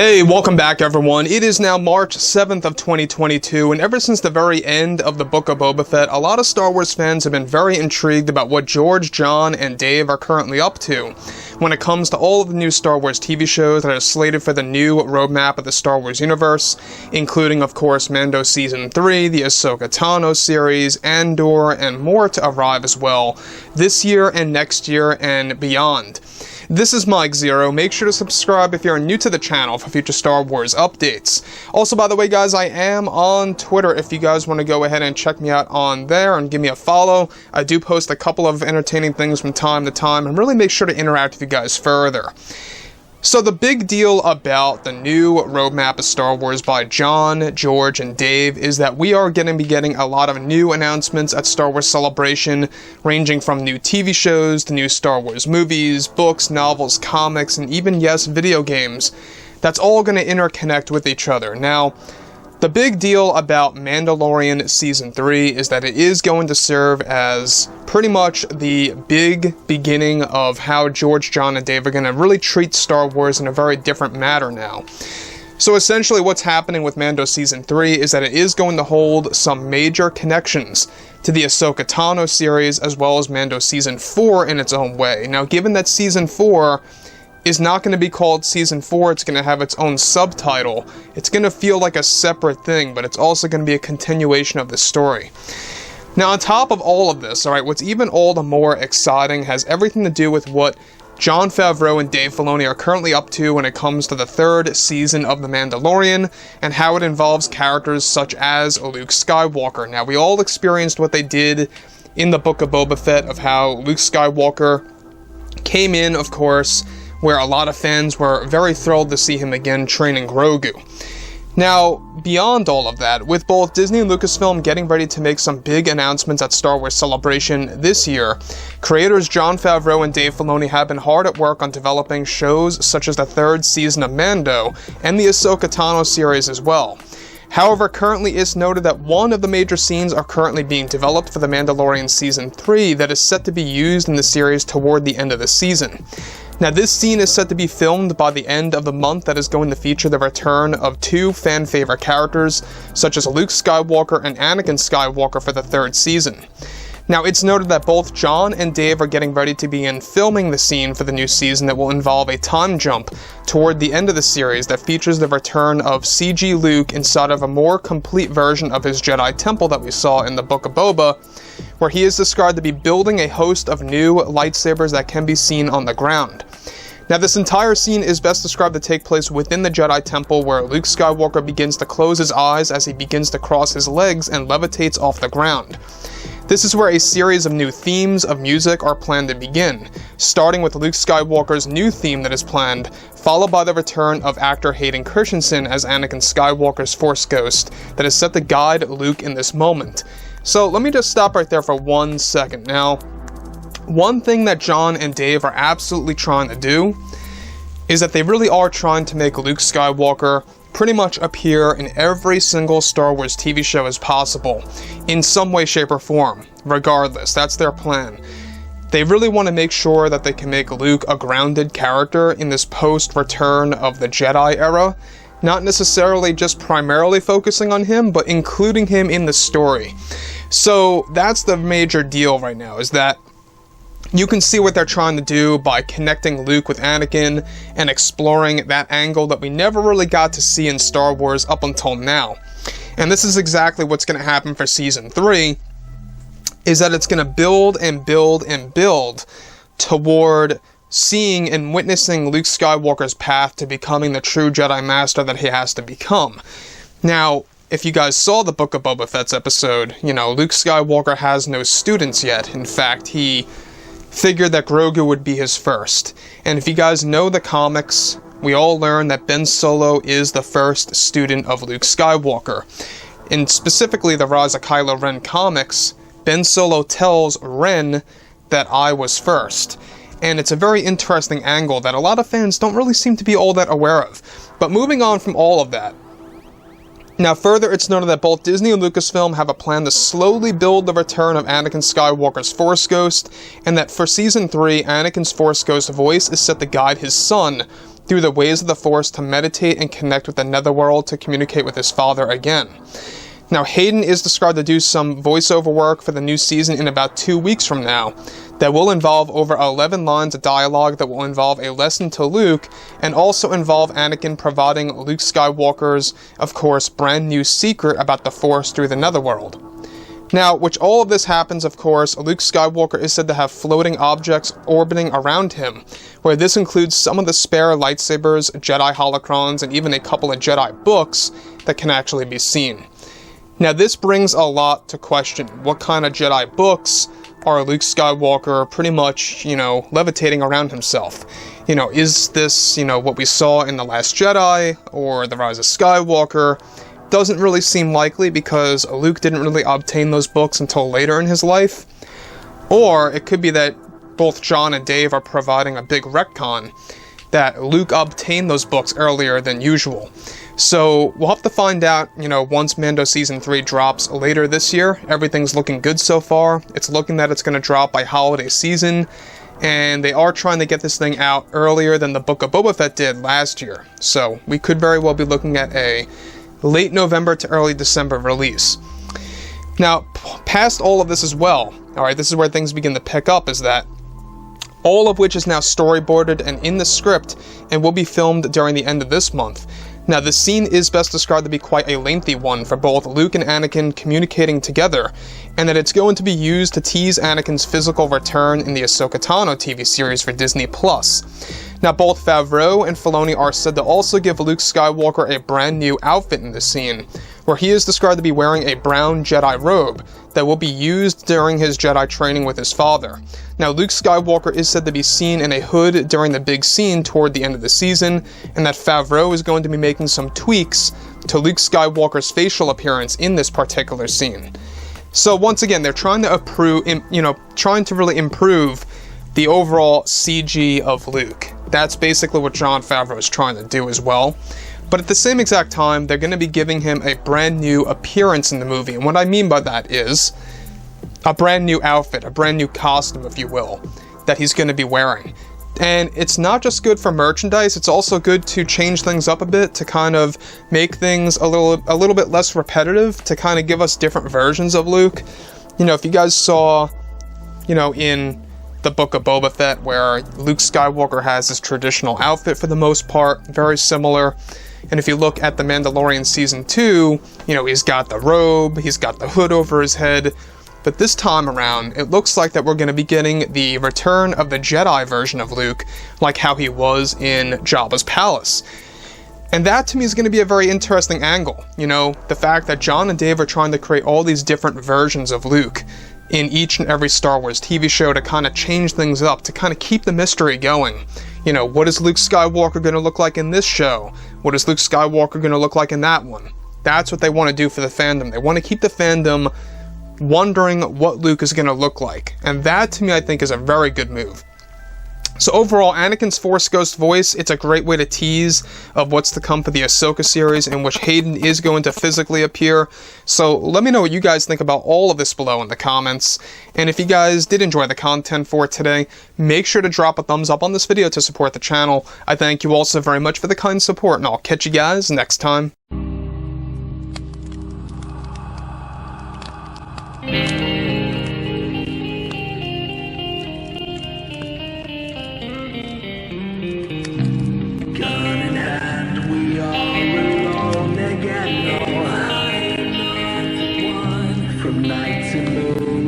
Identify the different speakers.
Speaker 1: Hey, welcome back everyone. It is now March 7th of 2022, and ever since the very end of the Book of Boba Fett, a lot of Star Wars fans have been very intrigued about what George, John, and Dave are currently up to when it comes to all of the new Star Wars TV shows that are slated for the new roadmap of the Star Wars universe, including, of course, Mando Season 3, the Ahsoka Tano series, Andor, and more to arrive as well this year and next year and beyond. This is Mike Zero. Make sure to subscribe if you're new to the channel for future Star Wars updates. Also, by the way, guys, I am on Twitter if you guys want to go ahead and check me out on there and give me a follow. I do post a couple of entertaining things from time to time and really make sure to interact with you guys further. So the big deal about the new roadmap of Star Wars by John, George, and Dave is that we are going to be getting a lot of new announcements at Star Wars Celebration, ranging from new TV shows to new Star Wars movies, books, novels, comics, and even, yes, video games. That's all going to interconnect with each other. Now, the big deal about Mandalorian Season 3 is that it is going to serve as pretty much the big beginning of how George, John, and Dave are going to really treat Star Wars in a very different manner now. So essentially what's happening with Mando Season 3 is that it is going to hold some major connections to the Ahsoka Tano series as well as Mando Season 4 in its own way. Now, given that Season 4 is not going to be called Season 4, it's going to have its own subtitle. It's going to feel like a separate thing, but it's also going to be a continuation of the story. Now, on top of all of this, alright, what's even all the more exciting has everything to do with what Jon Favreau and Dave Filoni are currently up to when it comes to the third season of The Mandalorian, and how it involves characters such as Luke Skywalker. Now, we all experienced what they did in the Book of Boba Fett, of how Luke Skywalker came in, of course, where a lot of fans were very thrilled to see him again training Grogu. Now, beyond all of that, with both Disney and Lucasfilm getting ready to make some big announcements at Star Wars Celebration this year, creators Jon Favreau and Dave Filoni have been hard at work on developing shows such as the third season of Mando and the Ahsoka Tano series as well. However, currently it's noted that one of the major scenes are currently being developed for The Mandalorian Season 3 that is set to be used in the series toward the end of the season. Now, this scene is set to be filmed by the end of the month that is going to feature the return of two fan-favorite characters, such as Luke Skywalker and Anakin Skywalker for the third season. Now, it's noted that both John and Dave are getting ready to begin filming the scene for the new season that will involve a time jump toward the end of the series that features the return of CG Luke inside of a more complete version of his Jedi Temple that we saw in the Book of Boba, where he is described to be building a host of new lightsabers that can be seen on the ground. Now, this entire scene is best described to take place within the Jedi Temple, where Luke Skywalker begins to close his eyes as he begins to cross his legs and levitates off the ground. This is where a series of new themes of music are planned to begin, starting with Luke Skywalker's new theme that is planned, followed by the return of actor Hayden Christensen as Anakin Skywalker's Force Ghost that is set to guide Luke in this moment. So let me just stop right there for 1 second. Now, one thing that John and Dave are absolutely trying to do is that they really are trying to make Luke Skywalker pretty much appear in every single Star Wars TV show as possible, in some way, shape, or form. Regardless, that's their plan. They really want to make sure that they can make Luke a grounded character in this post-Return of the Jedi era, not necessarily just primarily focusing on him, but including him in the story. So that's the major deal right now, is that you can see what they're trying to do by connecting Luke with Anakin and exploring that angle that we never really got to see in Star Wars up until now. And this is exactly what's going to happen for Season 3, is that it's going to build and build and build toward seeing and witnessing Luke Skywalker's path to becoming the true Jedi Master that he has to become. Now, if you guys saw the Book of Boba Fett's episode, you know, Luke Skywalker has no students yet. In fact, he figured that Grogu would be his first. And if you guys know the comics, we all learn that Ben Solo is the first student of Luke Skywalker. In specifically the Rise of Kylo Ren comics, Ben Solo tells Ren that I was first. And it's a very interesting angle that a lot of fans don't really seem to be all that aware of. But moving on from all of that, now further, it's noted that both Disney and Lucasfilm have a plan to slowly build the return of Anakin Skywalker's Force Ghost, and that for Season 3, Anakin's Force Ghost voice is set to guide his son through the ways of the Force to meditate and connect with the netherworld to communicate with his father again. Now, Hayden is described to do some voiceover work for the new season in about 2 weeks from now that will involve over 11 lines of dialogue that will involve a lesson to Luke and also involve Anakin providing Luke Skywalker's, of course, brand new secret about the Force through the netherworld. Now, which all of this happens, of course, Luke Skywalker is said to have floating objects orbiting around him, where this includes some of the spare lightsabers, Jedi holocrons, and even a couple of Jedi books that can actually be seen. Now, this brings a lot to question. What kind of Jedi books are Luke Skywalker pretty much, levitating around himself? Is this, what we saw in The Last Jedi or The Rise of Skywalker? Doesn't really seem likely because Luke didn't really obtain those books until later in his life. Or it could be that both John and Dave are providing a big retcon that Luke obtained those books earlier than usual. So we'll have to find out, once Mando Season 3 drops later this year. Everything's looking good so far. It's looking that it's going to drop by holiday season, and they are trying to get this thing out earlier than the Book of Boba Fett did last year. So we could very well be looking at a late November to early December release. Now, past all of this as well, alright, this is where things begin to pick up, is that all of which is now storyboarded and in the script and will be filmed during the end of this month. Now, the scene is best described to be quite a lengthy one for both Luke and Anakin communicating together, and that it's going to be used to tease Anakin's physical return in the Ahsoka Tano TV series for Disney+. Now, both Favreau and Filoni are said to also give Luke Skywalker a brand new outfit in this scene, where he is described to be wearing a brown Jedi robe that will be used during his Jedi training with his father. Now, Luke Skywalker is said to be seen in a hood during the big scene toward the end of the season, and that Favreau is going to be making some tweaks to Luke Skywalker's facial appearance in this particular scene. So once again, they're trying to really improve the overall CG of Luke. That's basically what Jon Favreau is trying to do as well. But at the same exact time, they're going to be giving him a brand new appearance in the movie. And what I mean by that is a brand new outfit, a brand new costume, if you will, that he's going to be wearing. And it's not just good for merchandise, it's also good to change things up a bit, to kind of make things a little bit less repetitive, to kind of give us different versions of Luke. If you guys saw, in the Book of Boba Fett, where Luke Skywalker has his traditional outfit for the most part, very similar. And if you look at The Mandalorian Season 2, he's got the robe, he's got the hood over his head. But this time around, it looks like that we're going to be getting the return of the Jedi version of Luke, like how he was in Jabba's palace. And that, to me, is going to be a very interesting angle. The fact that John and Dave are trying to create all these different versions of Luke in each and every Star Wars TV show to kind of change things up, to kind of keep the mystery going. What is Luke Skywalker going to look like in this show? What is Luke Skywalker going to look like in that one? That's what they want to do for the fandom. They want to keep the fandom wondering what Luke is going to look like. And that, to me, I think is a very good move. So overall, Anakin's Force Ghost voice, it's a great way to tease of what's to come for the Ahsoka series, in which Hayden is going to physically appear. So let me know what you guys think about all of this below in the comments. And if you guys did enjoy the content for today, make sure to drop a thumbs up on this video to support the channel. I thank you all so very much for the kind support, and I'll catch you guys next time.
Speaker 2: From night to moon.